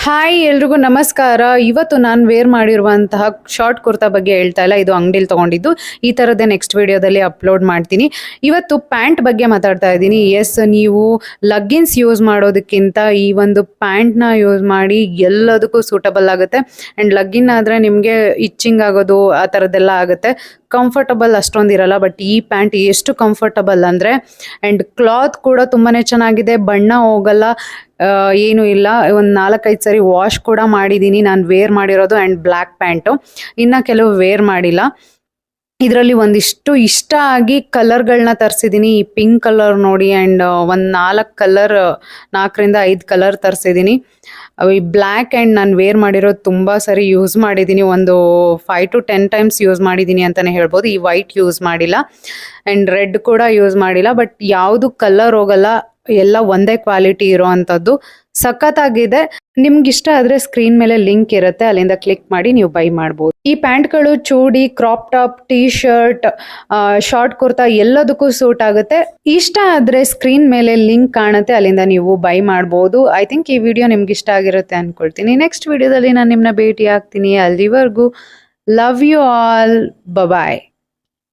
Hi ಎಲ್ರಿಗೂ ನಮಸ್ಕಾರ. ಇವತ್ತು ನಾನು ವೇರ್ ಮಾಡಿರುವಂತಹ ಶಾರ್ಟ್ ಕುರ್ತಾ ಬಗ್ಗೆ ಹೇಳ್ತಾ ಇಲ್ಲ, ಇದು ಅಂಗಡಿಲಿ ತೊಗೊಂಡಿದ್ದು. ಈ ಥರದ್ದೇ ನೆಕ್ಸ್ಟ್ ವಿಡಿಯೋದಲ್ಲಿ ಅಪ್ಲೋಡ್ ಮಾಡ್ತೀನಿ. ಇವತ್ತು ಪ್ಯಾಂಟ್ ಬಗ್ಗೆ ಮಾತಾಡ್ತಾ ಇದ್ದೀನಿ. ಎಸ್, ನೀವು ಲಗ್ಗಿನ್ಸ್ ಯೂಸ್ ಮಾಡೋದಕ್ಕಿಂತ ಈ ಒಂದು ಪ್ಯಾಂಟ್ನ ಯೂಸ್ ಮಾಡಿ ಎಲ್ಲದಕ್ಕೂ ಸೂಟಬಲ್ ಆಗುತ್ತೆ. ಆ್ಯಂಡ್ ಲಗ್ಗಿನ್ ಆದರೆ ನಿಮಗೆ ಇಚ್ಚಿಂಗ್ ಆಗೋದು ಆ ಥರದ್ದೆಲ್ಲ ಆಗುತ್ತೆ. ಕಂಫರ್ಟಬಲ್ ಅಷ್ಟೊಂದಿರಲ್ಲ. ಬಟ್ ಈ ಪ್ಯಾಂಟ್ ಎಷ್ಟು ಕಂಫರ್ಟಬಲ್ ಅಂದರೆ, ಆ್ಯಂಡ್ ಕ್ಲಾತ್ ಕೂಡ ತುಂಬಾ ಚೆನ್ನಾಗಿದೆ, ಬಣ್ಣ ಹೋಗಲ್ಲ, ಏನೂ ಇಲ್ಲ. ಒಂದು 4-5 ಸರಿ ವಾಶ್ ಕೂಡ ಮಾಡಿದ್ದೀನಿ ನಾನು ವೇರ್ ಮಾಡಿರೋದು. ಆ್ಯಂಡ್ ಬ್ಲ್ಯಾಕ್ ಪ್ಯಾಂಟು, ಇನ್ನು ಕೆಲವು ವೇರ್ ಮಾಡಿಲ್ಲ. ಇದರಲ್ಲಿ ಒಂದಿಷ್ಟು ಇಷ್ಟ ಆಗಿ ಕಲರ್ಗಳನ್ನ ತರಿಸಿದ್ದೀನಿ. ಈ ಪಿಂಕ್ ಕಲರ್ ನೋಡಿ, ಆ್ಯಂಡ್ ಒಂದು 4ರಿಂದ 5 ಕಲರ್ ತರಿಸಿದ್ದೀನಿ. ಈ ಬ್ಲ್ಯಾಕ್ ಆ್ಯಂಡ್ ನಾನು ವೇರ್ ಮಾಡಿರೋದು ತುಂಬ ಸರಿ ಯೂಸ್ ಮಾಡಿದ್ದೀನಿ. ಒಂದು 5 to 10 ಟೈಮ್ಸ್ ಯೂಸ್ ಮಾಡಿದ್ದೀನಿ ಅಂತಲೇ ಹೇಳ್ಬೋದು. ಈ ವೈಟ್ ಯೂಸ್ ಮಾಡಿಲ್ಲ ಆ್ಯಂಡ್ ರೆಡ್ ಕೂಡ ಯೂಸ್ ಮಾಡಿಲ್ಲ. ಬಟ್ ಯಾವುದು ಕಲರ್ ಹೋಗಲ್ಲ, ಎಲ್ಲ ಒಂದೇ ಕ್ವಾಲಿಟಿ ಇರೋ ಅಂಥದ್ದು. ಸಖತ್ತಾಗಿದೆ. ನಿಮ್ಗೆ ಇಷ್ಟ ಆದರೆ ಸ್ಕ್ರೀನ್ ಮೇಲೆ ಲಿಂಕ್ ಇರುತ್ತೆ, ಅಲ್ಲಿಂದ ಕ್ಲಿಕ್ ಮಾಡಿ ನೀವು ಬೈ ಮಾಡ್ಬೋದು. ಈ ಪ್ಯಾಂಟ್ಗಳು chudi, crop top, T shirt, short kurta ಎಲ್ಲದಕ್ಕೂ ಸೂಟ್ ಆಗುತ್ತೆ. ಇಷ್ಟ ಆದರೆ ಸ್ಕ್ರೀನ್ ಮೇಲೆ ಲಿಂಕ್ ಕಾಣುತ್ತೆ, ಅಲ್ಲಿಂದ ನೀವು ಬೈ ಮಾಡ್ಬೋದು. ಐ ಥಿಂಕ್ ಈ ವಿಡಿಯೋ ನಿಮ್ಗೆ ಇಷ್ಟ ಆಗಿರುತ್ತೆ ಅಂದ್ಕೊಳ್ತೀನಿ. ನೆಕ್ಸ್ಟ್ ವಿಡಿಯೋದಲ್ಲಿ ನಾನು ನಿಮ್ಮನ್ನ ಭೇಟಿ ಆಗ್ತೀನಿ. ಅಲ್ಲಿವರೆಗೂ ಲವ್ ಯು ಆಲ್, ಬಾಯ್.